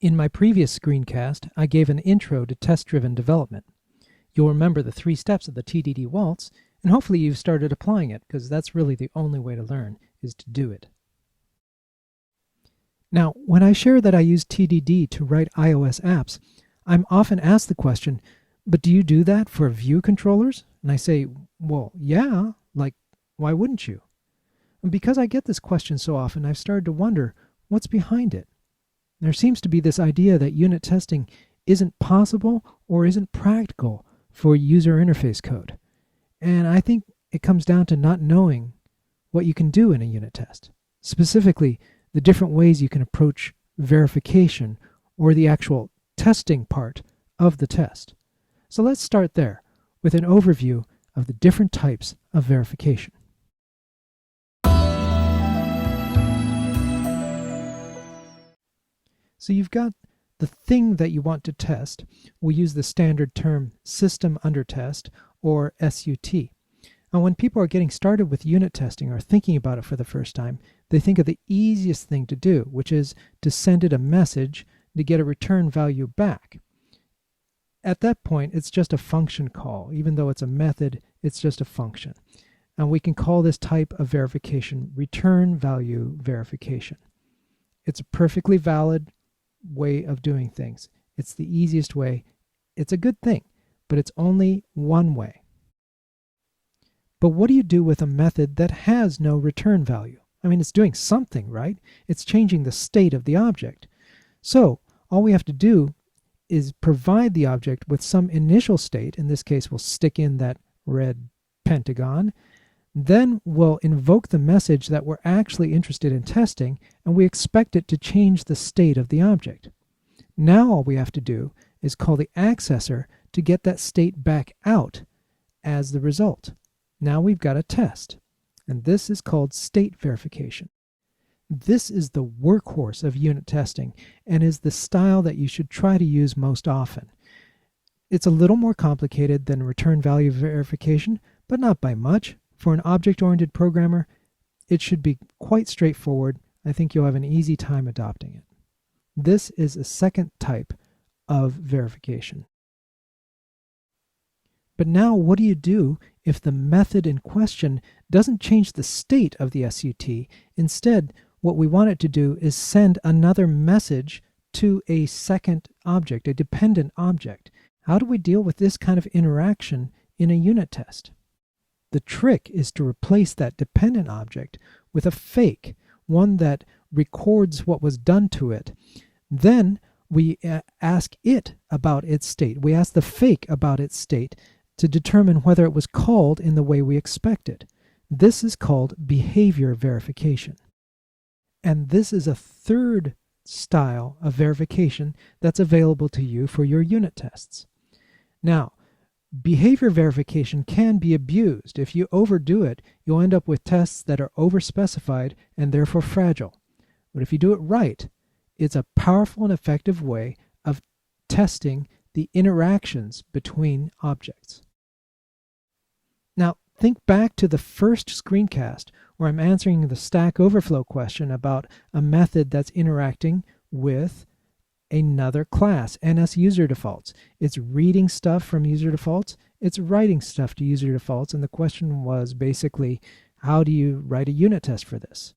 In my previous screencast, I gave an intro to test-driven development. You'll remember the 3 steps of the TDD waltz, and hopefully you've started applying it, because that's really the only way to learn, is to do it. Now, when I share that I use TDD to write iOS apps, I'm often asked the question, but do you do that for Vue controllers? And I say, well, yeah, like, why wouldn't you? And because I get this question so often, I've started to wonder, what's behind it? There seems to be this idea that unit testing isn't possible or isn't practical for user interface code. And I think it comes down to not knowing what you can do in a unit test. Specifically, the different ways you can approach verification or the actual testing part of the test. So let's start there with an overview of the different types of verification. So you've got the thing that you want to test. We use the standard term system under test, or SUT. And when people are getting started with unit testing or thinking about it for the first time, they think of the easiest thing to do, which is to send it a message to get a return value back. At that point, it's just a function call. Even though it's a method, it's just a function. And we can call this type of verification return value verification. It's a perfectly valid way of doing things. It's the easiest way. It's a good thing, but it's only one way. But what do you do with a method that has no return value? I mean, it's doing something, right? It's changing the state of the object. So all we have to do is provide the object with some initial state. In this case, we'll stick in that red pentagon. Then we'll invoke the message that we're actually interested in testing, and we expect it to change the state of the object. Now all we have to do is call the accessor to get that state back out as the result. Now we've got a test, and this is called state verification. This is the workhorse of unit testing and is the style that you should try to use most often. It's a little more complicated than return value verification, but not by much. For an object-oriented programmer, it should be quite straightforward. I think you'll have an easy time adopting it. This is a second type of verification. But now what do you do if the method in question doesn't change the state of the SUT? Instead, what we want it to do is send another message to a second object, a dependent object. How do we deal with this kind of interaction in a unit test? The trick is to replace that dependent object with a fake, one that records what was done to it. Then we ask it about its state. We ask the fake about its state to determine whether it was called in the way we expected. This is called behavior verification. And this is a third style of verification that's available to you for your unit tests. Now, behavior verification can be abused. If you overdo it, you'll end up with tests that are overspecified and therefore fragile. But if you do it right, it's a powerful and effective way of testing the interactions between objects. Now, think back to the first screencast where I'm answering the Stack Overflow question about a method that's interacting with another class, NSUserDefaults. It's reading stuff from user defaults, it's writing stuff to user defaults, and the question was basically, how do you write a unit test for this?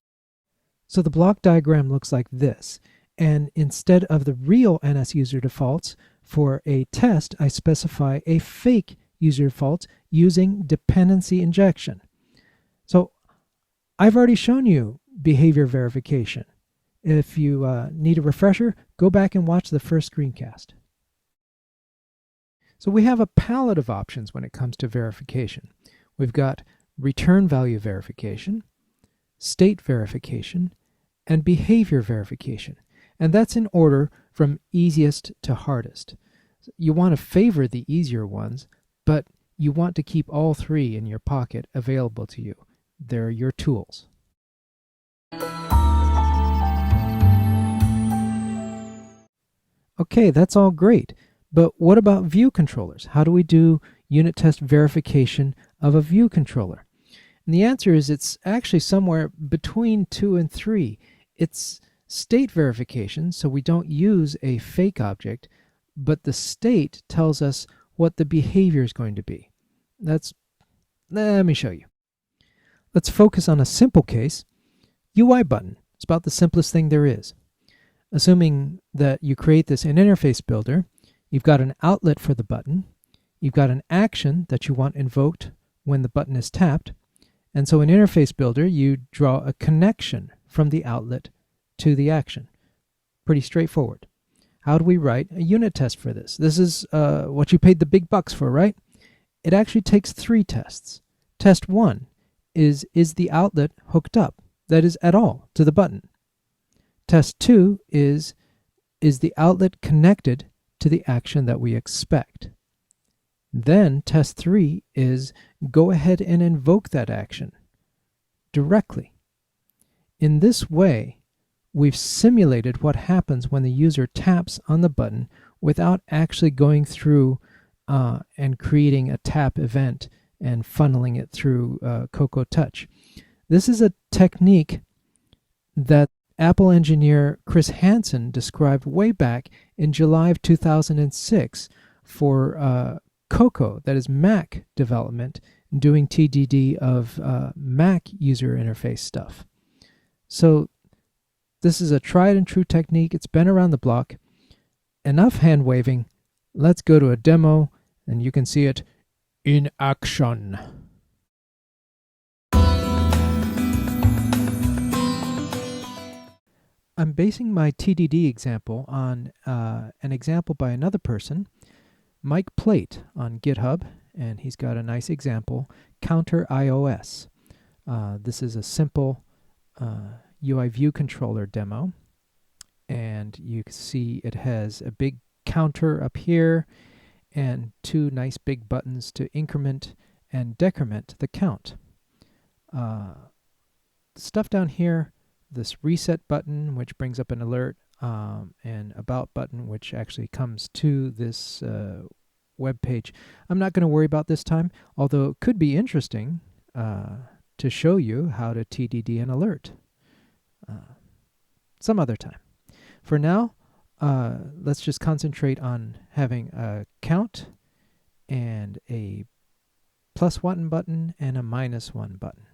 So the block diagram looks like this, and instead of the real NSUserDefaults for a test, I specify a fake user default using dependency injection. So I've already shown you behavior verification. If you need a refresher, go back and watch the first screencast. So we have a palette of options when it comes to verification. We've got return value verification, state verification, and behavior verification. And that's in order from easiest to hardest. You want to favor the easier ones, but you want to keep all 3 in your pocket available to you. They're your tools. Okay, that's all great, but what about Vue controllers? How do we do unit test verification of a Vue controller? And the answer is it's actually somewhere between 2 and 3. It's state verification, so we don't use a fake object, but the state tells us what the behavior is going to be. Let me show you. Let's focus on a simple case. UI button. It's about the simplest thing there is. Assuming that you create this in Interface Builder, you've got an outlet for the button, you've got an action that you want invoked when the button is tapped, and so in Interface Builder you draw a connection from the outlet to the action. Pretty straightforward. How do we write a unit test for this? This is what you paid the big bucks for, right? It actually takes 3 tests. Test 1 is the outlet hooked up, that is at all, to the button. Test 2 is the outlet connected to the action that we expect. Then test 3 is go ahead and invoke that action directly. In this way, we've simulated what happens when the user taps on the button without actually going through and creating a tap event and funneling it through Cocoa Touch. This is a technique that Apple engineer Chris Hansen described way back in July of 2006 for Cocoa, that is Mac development, doing TDD of Mac user interface stuff. So this is a tried and true technique. It's been around the block. Enough hand waving. Let's go to a demo and you can see it in action. I'm basing my TDD example on an example by another person, Mike Plate on GitHub, and he's got a nice example, Counter iOS. This is a simple UI view controller demo, and you can see it has a big counter up here and 2 nice big buttons to increment and decrement the count. Stuff down here, this reset button, which brings up an alert, and about button, which actually comes to this web page. I'm not going to worry about this time, although it could be interesting to show you how to TDD an alert some other time. For now, let's just concentrate on having a count and a +1 button and a -1 button.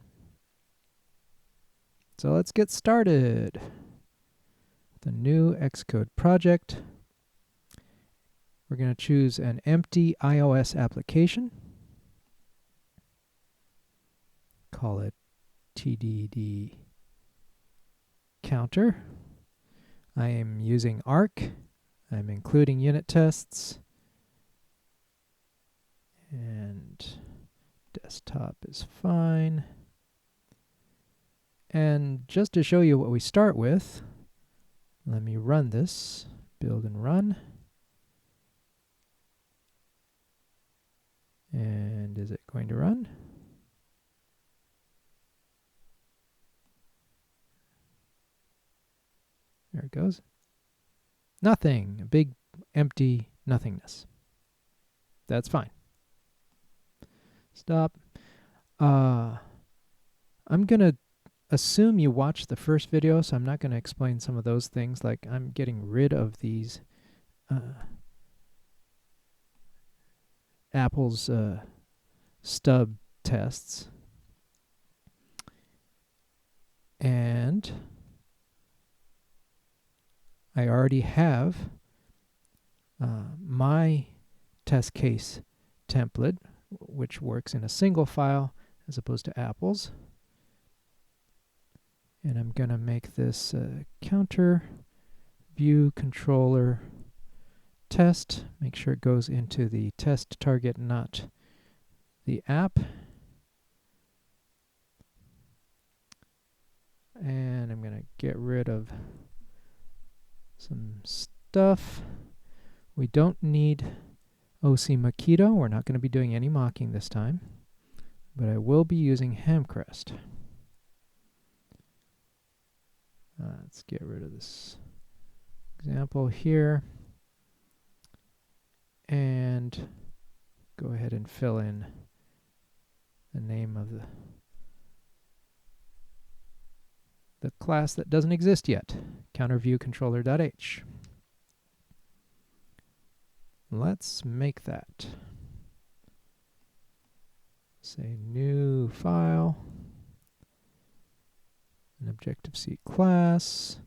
So let's get started. The new Xcode project. We're going to choose an empty iOS application. Call it TDD counter. I am using Arc. I'm including unit tests. And desktop is fine. And just to show you what we start with, let me run this, build and run. And is it going to run? There it goes. Nothing, a big empty nothingness. That's fine. Stop. I'm going to assume you watched the first video, so I'm not going to explain some of those things, like I'm getting rid of these Apple's stub tests. And I already have my test case template, which works in a single file as opposed to Apple's. And I'm going to make this counter view controller test. Make sure it goes into the test target, not the app. And I'm going to get rid of some stuff. We don't need OC Mockito. We're not going to be doing any mocking this time, but I will be using Hamcrest. Let's get rid of this example here and go ahead and fill in the name of the class that doesn't exist yet, counterviewcontroller.h. Let's make that. Say new file, an Objective-C class,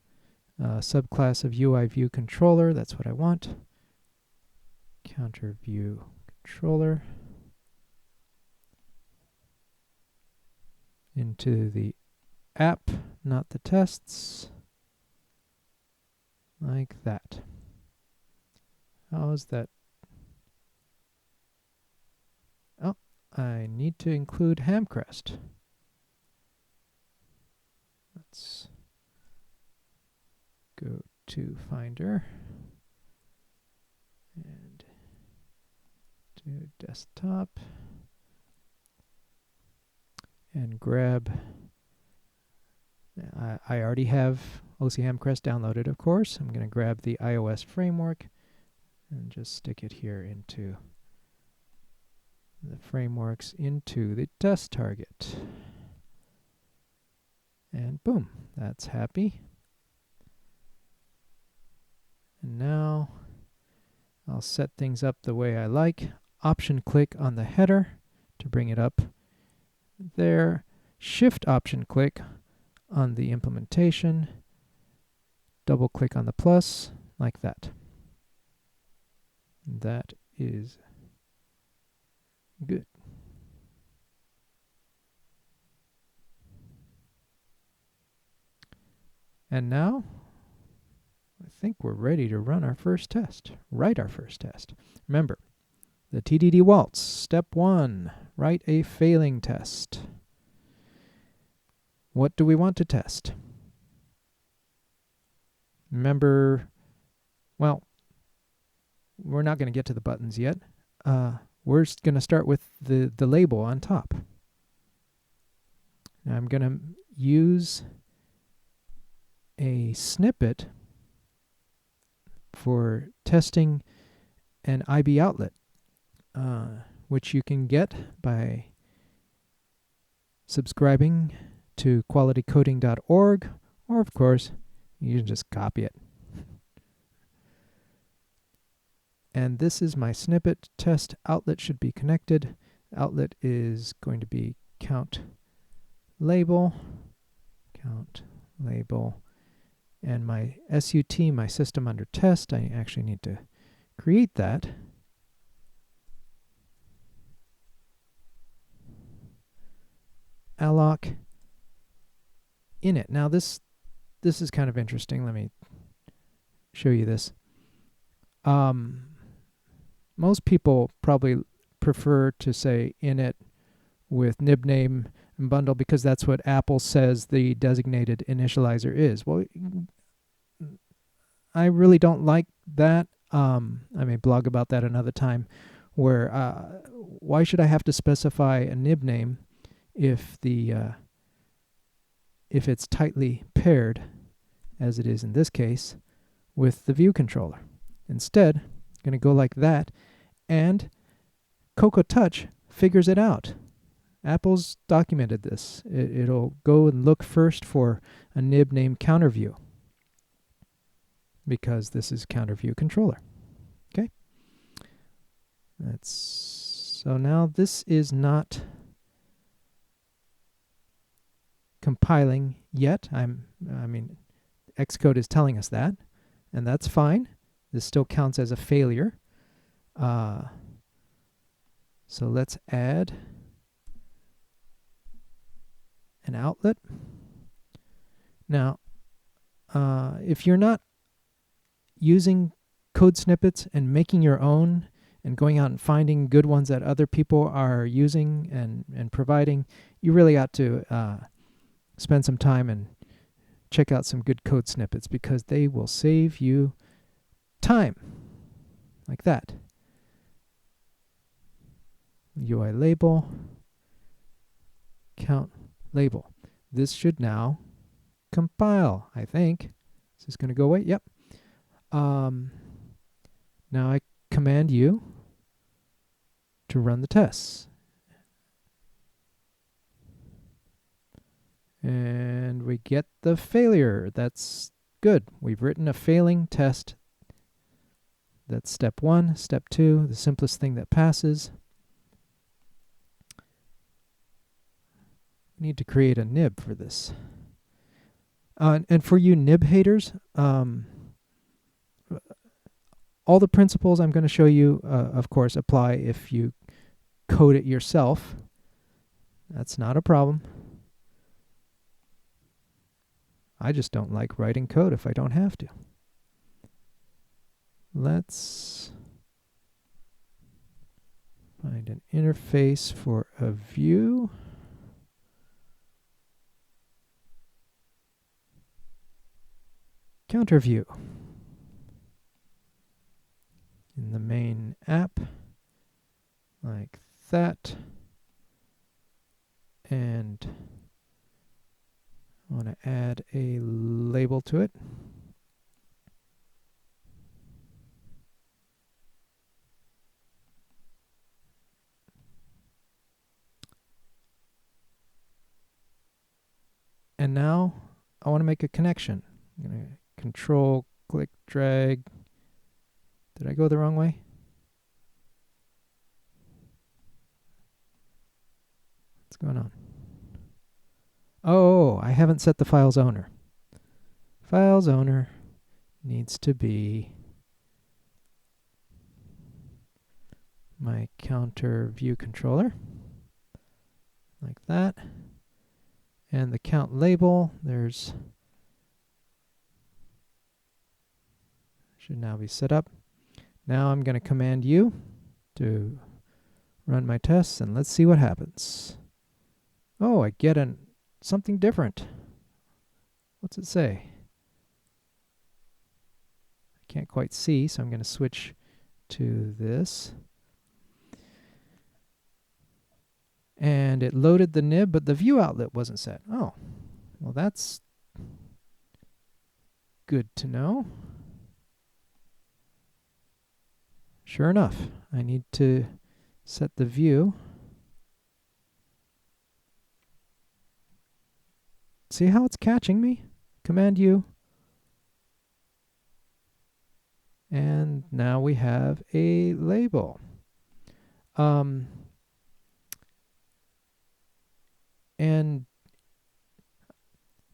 subclass of UIViewController, that's what I want. CounterViewController into the app, not the tests, like that. How is that? Oh, I need to include Hamcrest. Let's go to Finder and do desktop and grab. I already have OC Hamcrest downloaded, of course. I'm going to grab the iOS framework and just stick it here into the frameworks into the test target. And boom, that's happy. And now I'll set things up the way I like. Option click on the header to bring it up there. Shift option click on the implementation. Double click on the plus like that. That is good. And now I think we're ready to run our first test, write our first test. Remember, the TDD waltz, step 1, write a failing test. What do we want to test? Remember, well, we're not going to get to the buttons yet. We're going to start with the label on top. Now I'm going to use a snippet for testing an IB outlet, which you can get by subscribing to qualitycoding.org, or of course, you can just copy it. And this is my snippet. Test outlet should be connected. Outlet is going to be count label, and my SUT, my system under test, I actually need to create that. Alloc init. Now this is kind of interesting. Let me show you this. Most people probably prefer to say init with nibname and bundle because that's what Apple says the designated initializer is. Well, I really don't like that. I may blog about that another time, where why should I have to specify a nibname if it's tightly paired, as it is in this case, with the view controller? Instead, I'm going to go like that, and Cocoa Touch figures it out. Apple's documented this. It'll go and look first for a nib named CounterView, because this is CounterView controller. Okay? So now this is not compiling yet. I mean, Xcode is telling us that, and that's fine. This still counts as a failure. So let's add an outlet. Now, if you're not using code snippets and making your own and going out and finding good ones that other people are using and providing, you really ought to spend some time and check out some good code snippets, because they will save you time, like that. UI label, count label. This should now compile, I think. Is this going to go away? Yep. Now I command you to run the tests. And we get the failure. That's good. We've written a failing test. That's step 1. Step 2, the simplest thing that passes. We need to create a nib for this. And for you nib haters, all the principles I'm going to show you, of course, apply if you code it yourself. That's not a problem. I just don't like writing code if I don't have to. Let's find an interface for a view. Counter view. In the main app, like that. And I want to add a label to it. And now I want to make a connection. I'm going to control, click, drag. Did I go the wrong way? What's going on? Oh, I haven't set the file's owner. File's owner needs to be my counter view controller, like that. And the count label, should now be set up. Now I'm going to command U to run my tests, and let's see what happens. Oh, I get something different. What's it say? I can't quite see, so I'm going to switch to this. And it loaded the nib, but the view outlet wasn't set. Oh, well, that's good to know. Sure enough, I need to set the view. See how it's catching me? Command U. And now we have a label. And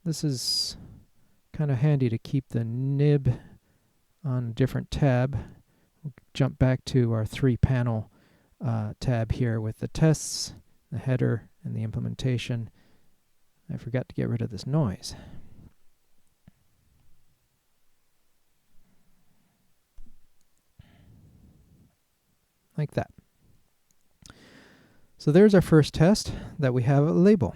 this is kind of handy to keep the nib on a different tab. We'll jump back to our 3-panel tab here with the tests, the header, and the implementation. I forgot to get rid of this noise. Like that. So there's our first test that we have a label.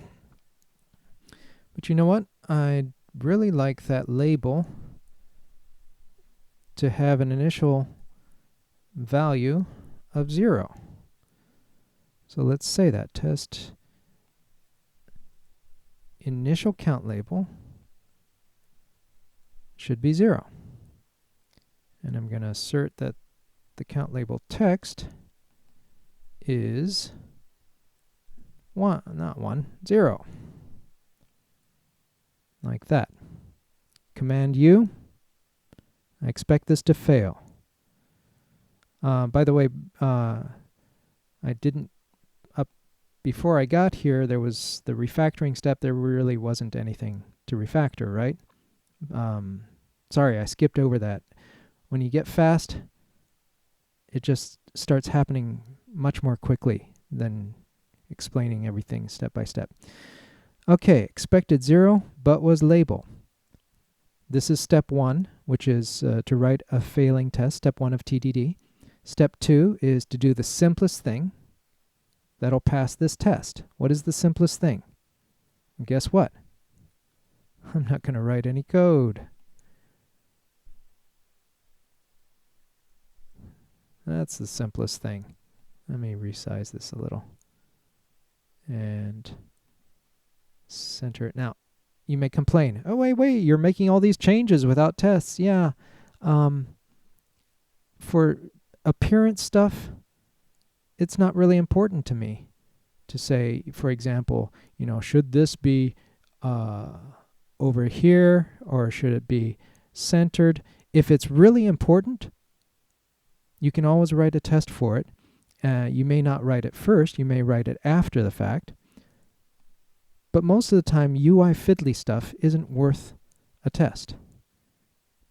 But you know what? I'd really like that label to have an initial value of 0. So let's say that test initial count label should be 0. And I'm going to assert that the count label text is 0. Like that. Command U. I expect this to fail. By the way, I didn't before I got here, there was the refactoring step. There really wasn't anything to refactor, right? Sorry, I skipped over that. When you get fast, it just starts happening much more quickly than explaining everything step by step. Okay, expected 0, but was label. This is step 1, which is to write a failing test, step 1 of TDD. Step 2 is to do the simplest thing that'll pass this test. What is the simplest thing? And guess what? I'm not going to write any code. That's the simplest thing. Let me resize this a little and center it. Now, you may complain, oh, wait, you're making all these changes without tests. Yeah. For appearance stuff, it's not really important to me to say, for example, should this be over here, or should it be centered? If it's really important, you can always write a test for it. You may not write it first, you may write it after the fact. But most of the time, UI fiddly stuff isn't worth a test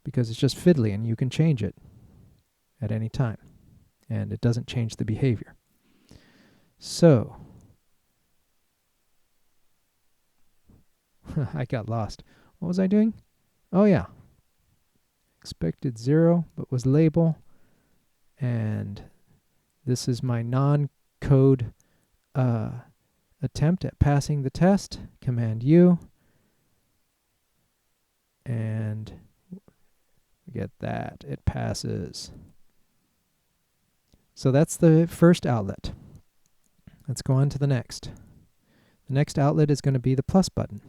because it's just fiddly and you can change it at any time. And it doesn't change the behavior. So, I got lost. What was I doing? Oh yeah. Expected 0, but was label. And this is my non-code attempt at passing the test. Command U. And we get that. It passes. So that's the first outlet. Let's go on to the next. The next outlet is going to be the plus button.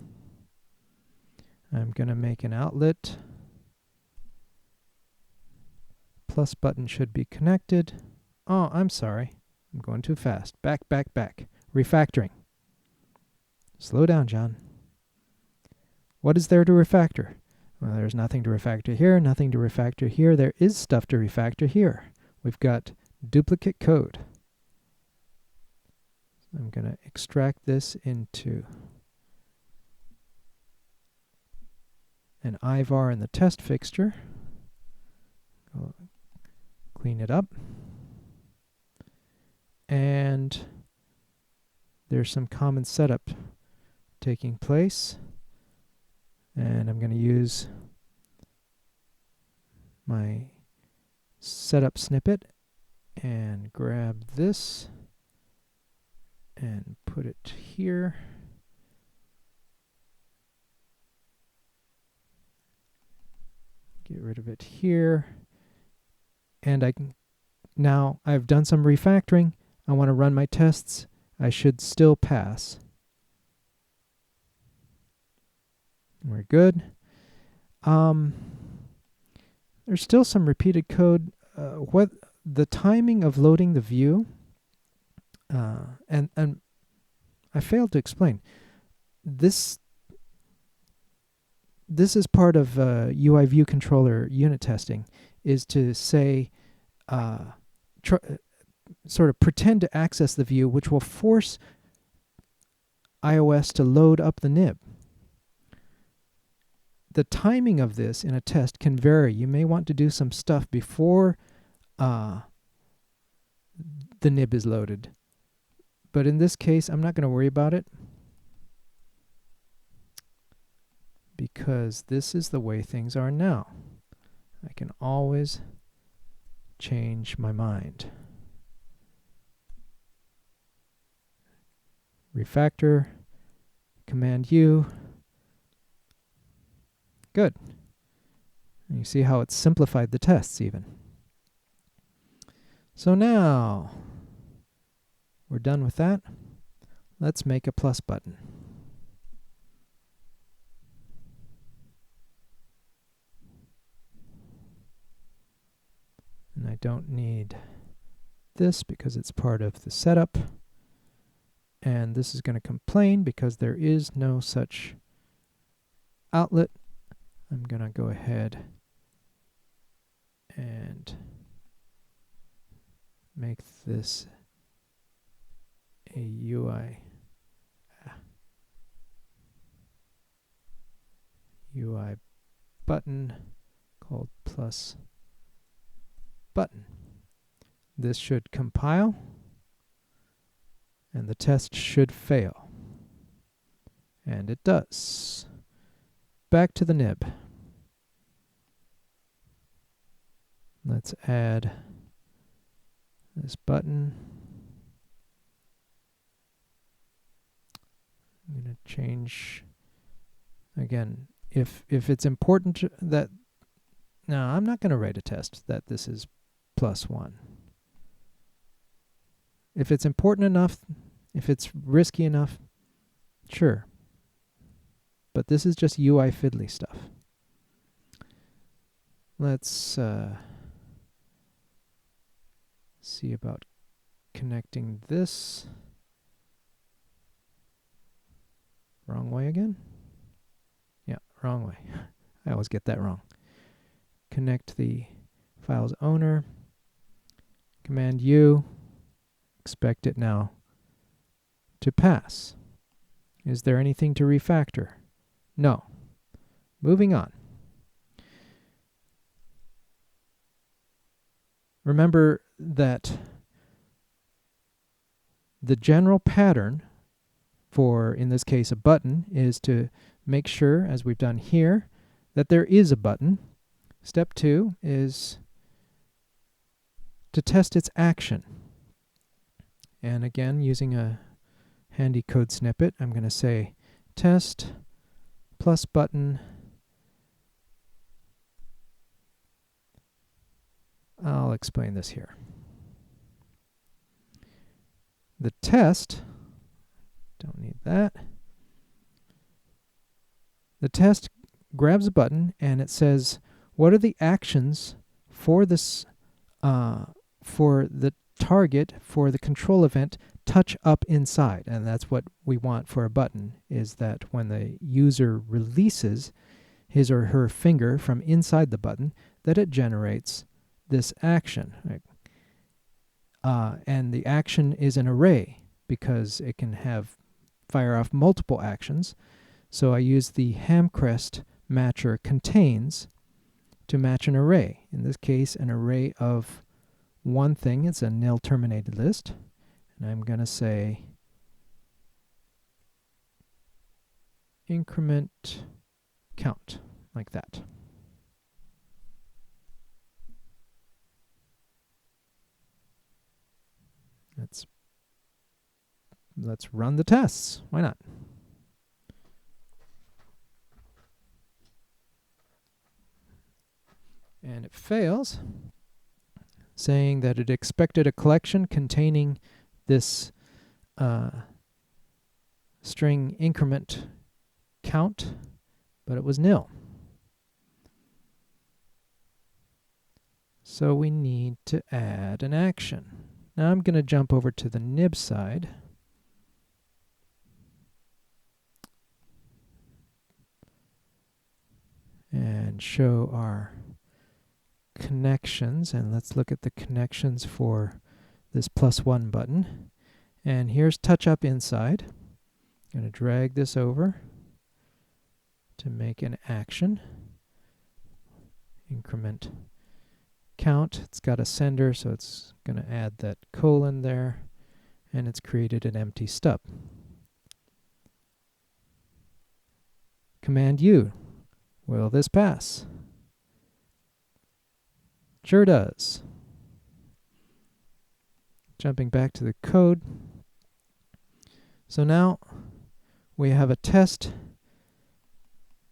I'm going to make an outlet. Plus button should be connected. Oh, I'm sorry. I'm going too fast. Back. Refactoring. Slow down, John. What is there to refactor? Well, there's nothing to refactor here, nothing to refactor here. There is stuff to refactor here. We've got duplicate code. I'm going to extract this into an IVAR in the test fixture. Clean it up. And there's some common setup taking place. And I'm going to use my setup snippet and grab this and put it here. Get rid of it here. And I can, now I've done some refactoring. I want to run my tests. I should still pass. We're good. There's still some repeated code. What the timing of loading the view, and I failed to explain. This is part of UI view controller unit testing, is to say, sort of pretend to access the view, which will force iOS to load up the nib. The timing of this in a test can vary. You may want to do some stuff before the nib is loaded. But in this case, I'm not going to worry about it because this is the way things are now. I can always change my mind. Refactor, Command U. Good. And you see how it's simplified the tests even. So now we're done with that. Let's make a plus button. And I don't need this because it's part of the setup. And this is going to complain because there is no such outlet. I'm going to go ahead and make this a UI button called plus button. This should compile and the test should fail. And it does. Back to the nib. Let's add this button. I'm going to change again. If it's important that, no, I'm not going to write a test that this is +1. If it's important enough, if it's risky enough, sure. But this is just UI fiddly stuff. Let's see about connecting this. Wrong way again. wrong way. I always get that wrong. Connect the file's owner. Command U. Expect it now to pass. Is there anything to refactor? No. Moving on. Remember that the general pattern for, in this case, a button, is to make sure, as we've done here, that there is a button. Step 2 is to test its action. And again, using a handy code snippet, I'm going to say test plus button. I'll explain this here. The test, don't need that. The test grabs a button and it says, what are the actions for this, for the target, for the control event, touch up inside? And that's what we want for a button, is that when the user releases his or her finger from inside the button, that it generates this action. Right? And the action is an array because it can fire off multiple actions. So I use the Hamcrest matcher contains to match an array. In this case, an array of one thing. It's a nil terminated list. And I'm going to say increment count, like that. Let's run the tests. Why not? And it fails, saying that it expected a collection containing this string increment count, but it was nil. So we need to add an action. Now I'm going to jump over to the nib side. And show our connections. And let's look at the connections for this +1 button. And here's touch up inside. I'm going to drag this over to make an action. Increment count. It's got a sender, so it's going to add that colon there, and it's created an empty stub. Command U. Will this pass? Sure does. Jumping back to the code. So now we have a test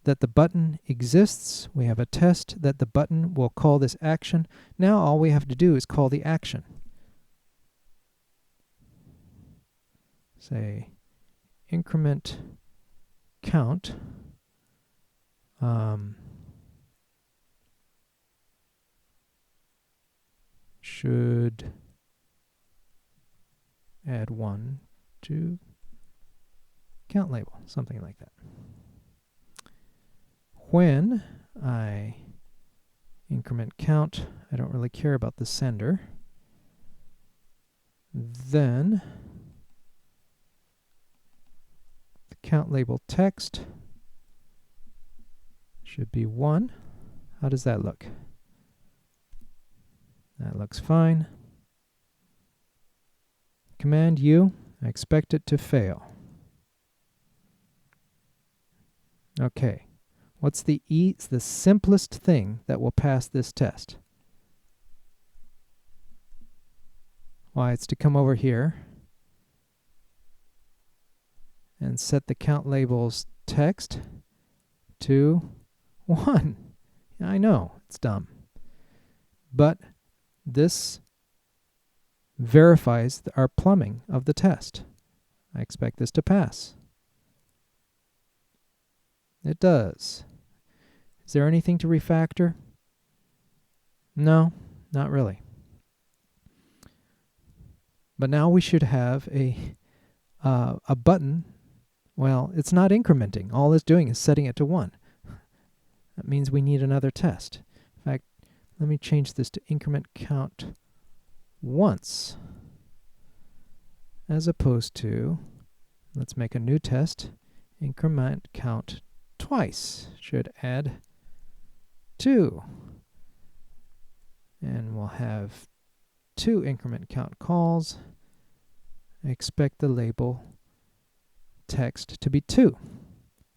that the button exists. We have a test that the button will call this action. Now all we have to do is call the action. Say increment count. Should add 1 to count label, something like that. When I increment count, I don't really care about the sender. Then the count label text should be 1. How does that look? That looks fine. Command U, I expect it to fail. Okay. What's the simplest thing that will pass this test? Why, it's to come over here and set the count label's text to 1. I know, it's dumb. But this verifies our plumbing of the test. I expect this to pass. It does. Is there anything to refactor? No, not really. But now we should have a button. Well, it's not incrementing. All it's doing is setting it to 1. That means we need another test. In fact, let me change this to increment count once, as opposed to, let's make a new test, increment count twice. Should add 2. And we'll have 2 increment count calls. I expect the label text to be 2.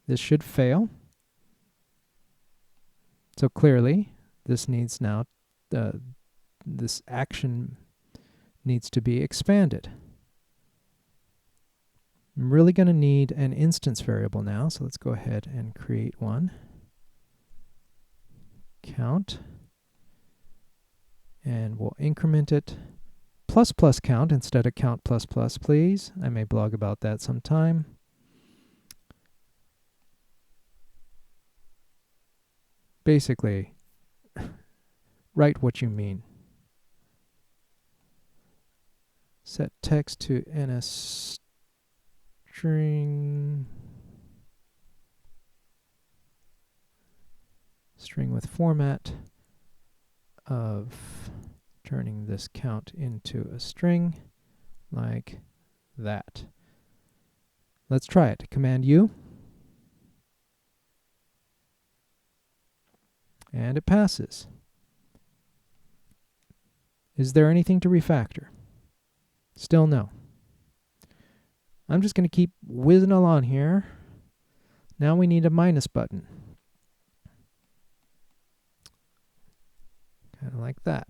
This should fail. So clearly, this needs now, this action needs to be expanded. I'm really going to need an instance variable now, so let's go ahead and create one. Count. And we'll increment it plus plus count instead of count plus plus, please. I may blog about that sometime. Basically, write what you mean. Set text to NS string with format of turning this count into a string like that. Let's try it. Command U. And it passes. Is there anything to refactor? Still no. I'm just going to keep whizzing along here. Now we need a minus button. Kind of like that.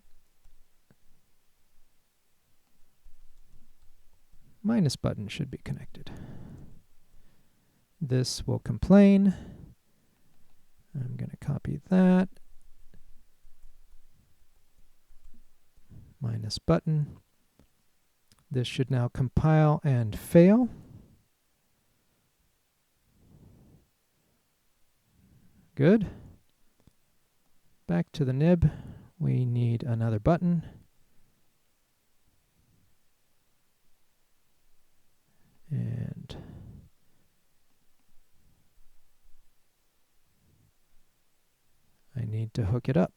Minus button should be connected. This will complain. I'm going to copy that. Minus button. This should now compile and fail. Good. Back to the nib. We need another button. And I need to hook it up.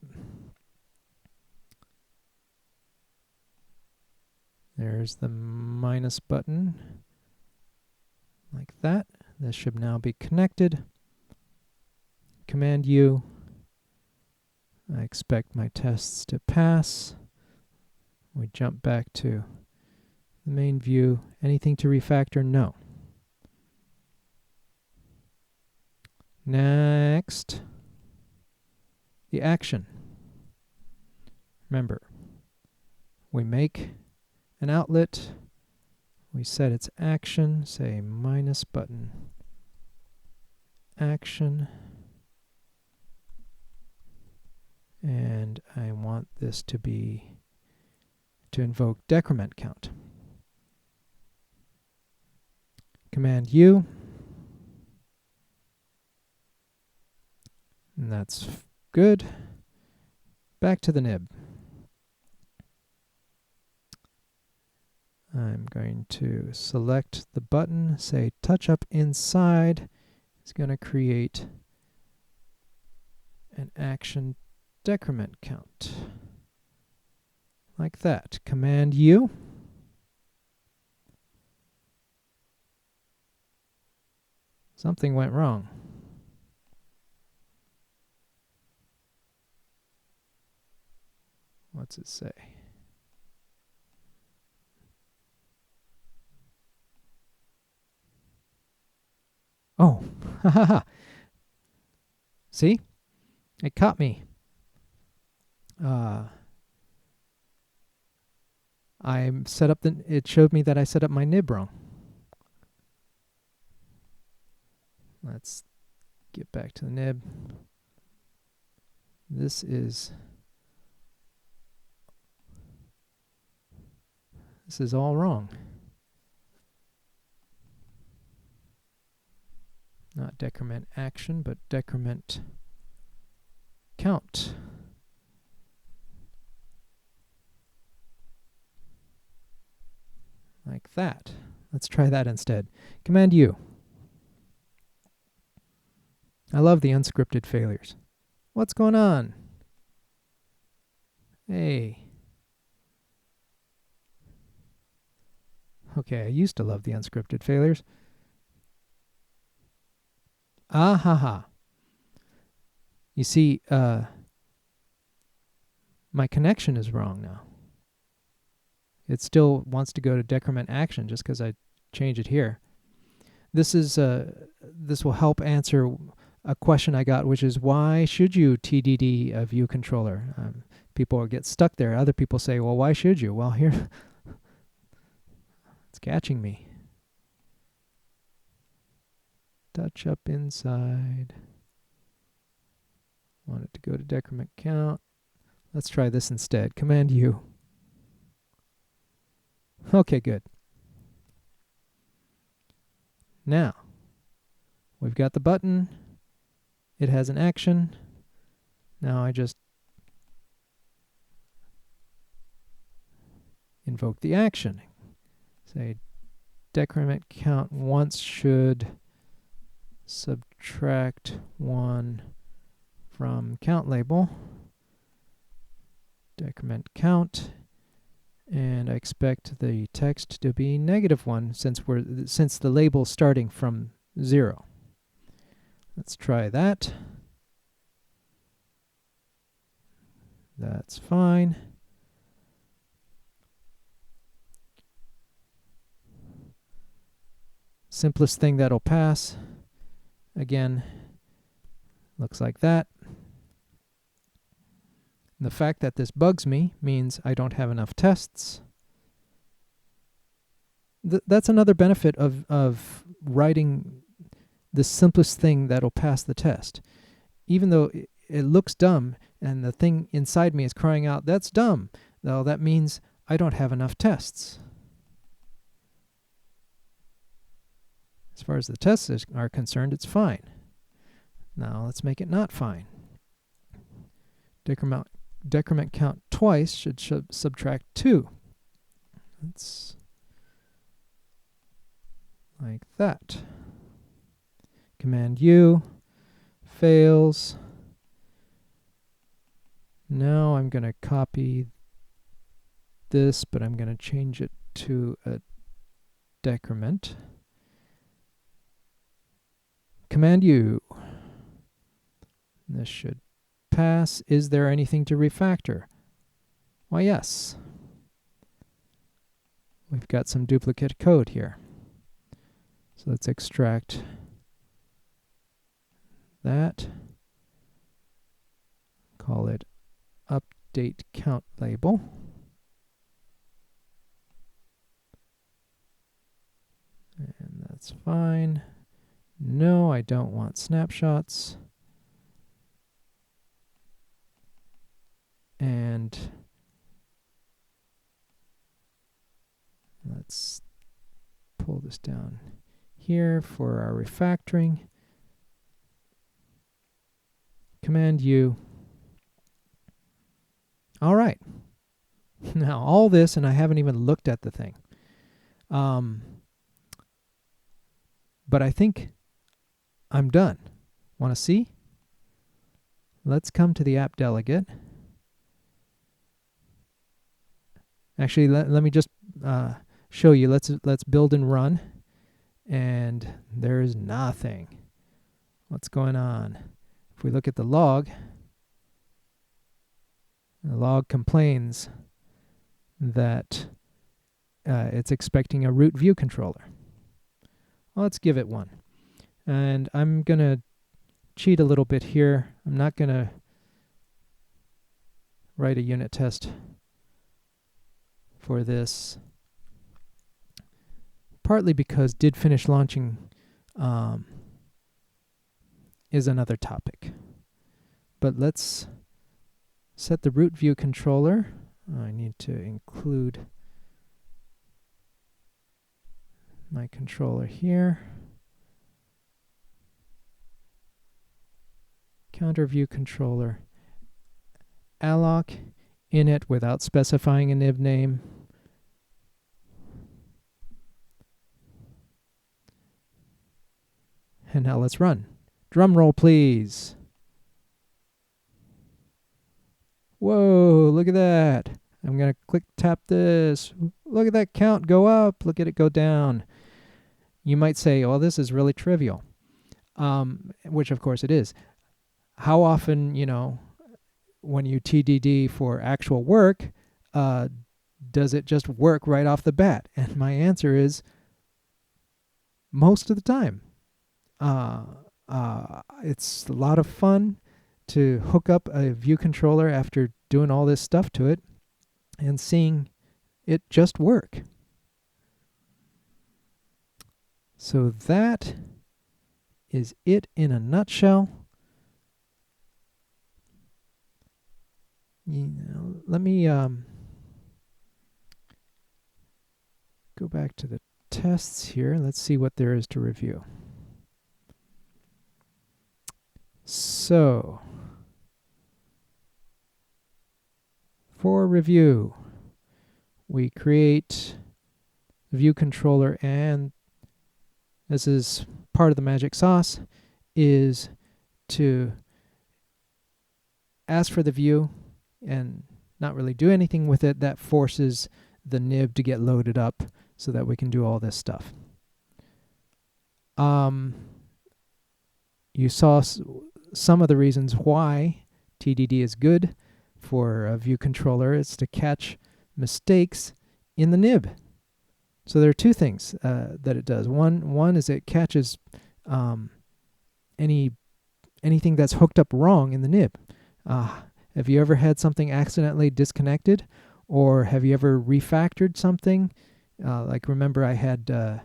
There's the minus button, like that. This should now be connected. Command U. I expect my tests to pass. We jump back to the main view. Anything to refactor? No. Next, the action. Remember, we make an outlet, we set its action, say minus button action, and I want this to invoke decrement count. Command U, and that's good. Back to the nib. I'm going to select the button, say touch up inside. It's going to create an action decrement count. Like that. Command U. Something went wrong. What's it say? Oh, ha ha ha. See? It caught me. It showed me that I set up my nib wrong. Let's get back to the nib. This is all wrong. Not decrement action, but decrement count. Like that. Let's try that instead. Command U. I love the unscripted failures. What's going on? Hey. Okay, I used to love the unscripted failures. Ah ha ha. You see, my connection is wrong now. It still wants to go to decrement action just because I change it here. This will help answer a question I got, which is why should you TDD a view controller? People get stuck there. Other people say, well, why should you? Well, here, it's catching me. Touch up inside. Want it to go to decrement count. Let's try this instead. Command U. Okay, good. Now, we've got the button. It has an action. Now I just invoke the action. Say decrement count once should subtract 1 from count label. Decrement count. And I expect the text to be -1 since the label's starting from 0. Let's try that. That's fine. Simplest thing that'll pass. Again, looks like that. The fact that this bugs me means I don't have enough tests. That's another benefit of writing the simplest thing that'll pass the test. Even though it looks dumb and the thing inside me is crying out, that's dumb, though that means I don't have enough tests. As far as the tests are concerned, it's fine. Now let's make it not fine. Decrement count twice should subtract 2. That's like that. Command U. Fails. Now I'm going to copy this, but I'm going to change it to a decrement. Command U. This should pass. Is there anything to refactor? Why, yes. We've got some duplicate code here. So let's extract that. Call it update count label. And that's fine. No, I don't want snapshots. And let's pull this down here for our refactoring. Command U. All right. Now all this, and I haven't even looked at the thing. But I think I'm done. Want to see? Let's come to the app delegate. Actually, let me just show you. Let's build and run. And there's nothing. What's going on? If we look at the log complains that it's expecting a root view controller. Well, let's give it one. And I'm going to cheat a little bit here. I'm not going to write a unit test for this, partly because did finish launching is another topic. But let's set the root view controller. I need to include my controller here. Counter view controller. alloc init without specifying a nib name. And now let's run. Drum roll, please. Whoa, look at that. I'm going to click tap this. Look at that count go up. Look at it go down. You might say, oh, this is really trivial, which of course it is. How often, when you TDD for actual work, does it just work right off the bat? And my answer is most of the time. It's a lot of fun to hook up a view controller after doing all this stuff to it and seeing it just work. So that is it in a nutshell. Let me go back to the tests here. Let's see what there is to review. So, for review, we create the view controller, and this is part of the magic sauce, is to ask for the view and not really do anything with it. That forces the nib to get loaded up so that we can do all this stuff. You saw some of the reasons why TDD is good for a view controller. It's to catch mistakes in the nib. So there are two things that it does. One is it catches anything that's hooked up wrong in the nib. Have you ever had something accidentally disconnected, or have you ever refactored something? Like remember I had the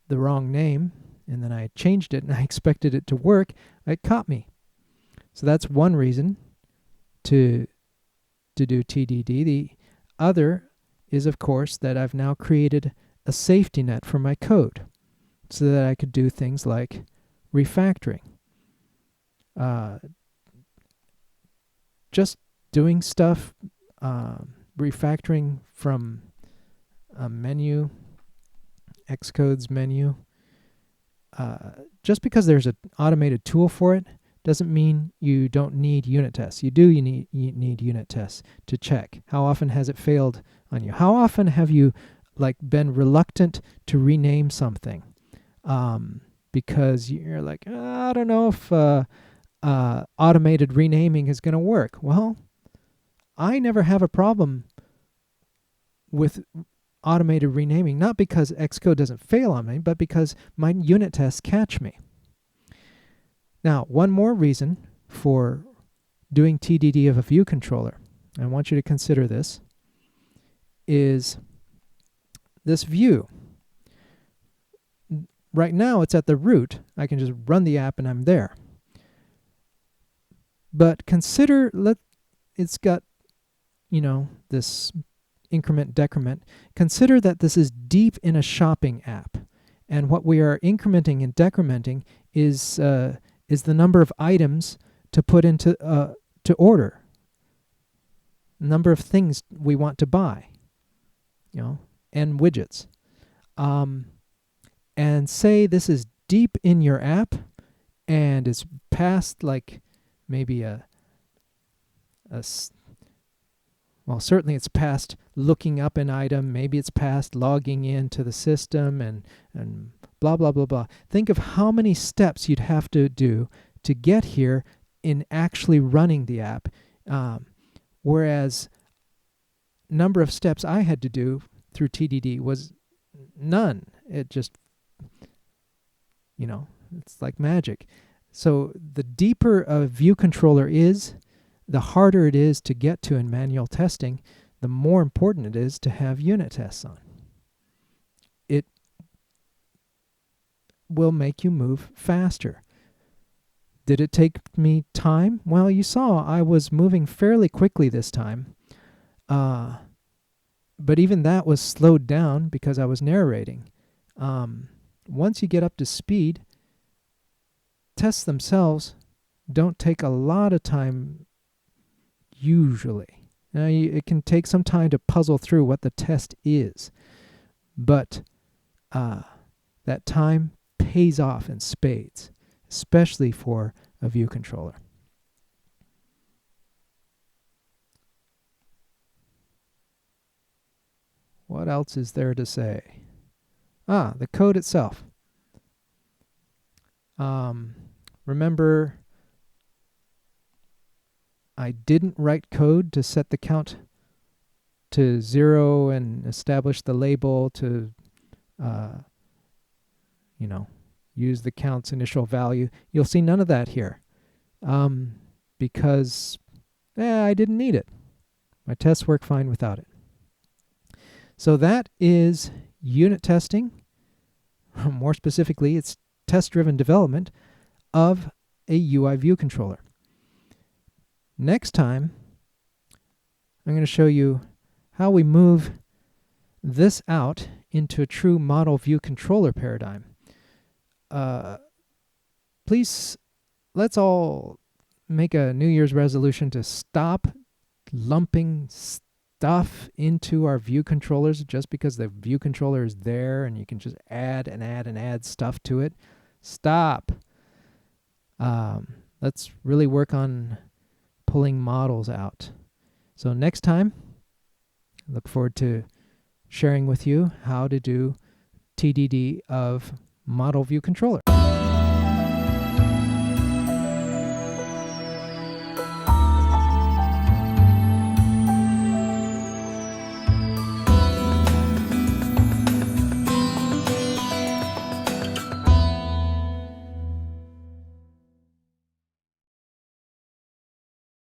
wrong name, and then I changed it and I expected it to work. It caught me. So that's one reason to do TDD. The other is, of course, that I've now created a safety net for my code so that I could do things like refactoring. Just doing stuff, refactoring from a menu, Xcode's menu. Just because there's an automated tool for it doesn't mean you don't need unit tests. You need unit tests to check. How often has it failed on you? How often have you been reluctant to rename something because you're like, I don't know if automated renaming is going to work? Well, I never have a problem with automated renaming, not because Xcode doesn't fail on me, but because my unit tests catch me. Now, one more reason for doing TDD of a view controller, I want you to consider this, is this view. Right now it's at the root. I can just run the app and I'm there. But consider, it's got, this increment decrement. Consider that this is deep in a shopping app, and what we are incrementing and decrementing is the number of items to put into to order, number of things we want to buy, and widgets. And say this is deep in your app and it's past maybe certainly it's past looking up an item. Maybe it's past logging into the system and blah, blah, blah, blah. Think of how many steps you'd have to do to get here in actually running the app. Whereas number of steps I had to do through TDD was none. It just, it's like magic. So the deeper a view controller is, the harder it is to get to in manual testing, the more important it is to have unit tests on. It will make you move faster. Did it take me time? Well, you saw I was moving fairly quickly this time. But even that was slowed down because I was narrating. Once you get up to speed, tests themselves don't take a lot of time usually. Now, it can take some time to puzzle through what the test is, but that time pays off in spades, especially for a view controller. What else is there to say? The code itself. Remember, I didn't write code to set the count to 0 and establish the label to, use the count's initial value. You'll see none of that here because I didn't need it. My tests work fine without it. So that is unit testing. More specifically, it's test-driven development of a UI view controller. Next time, I'm going to show you how we move this out into a true model view controller paradigm. Please, let's all make a New Year's resolution to stop lumping stuff into our view controllers just because the view controller is there and you can just add and add and add stuff to it. Stop. Let's really work on pulling models out. So next time, I look forward to sharing with you how to do TDD of model view controller.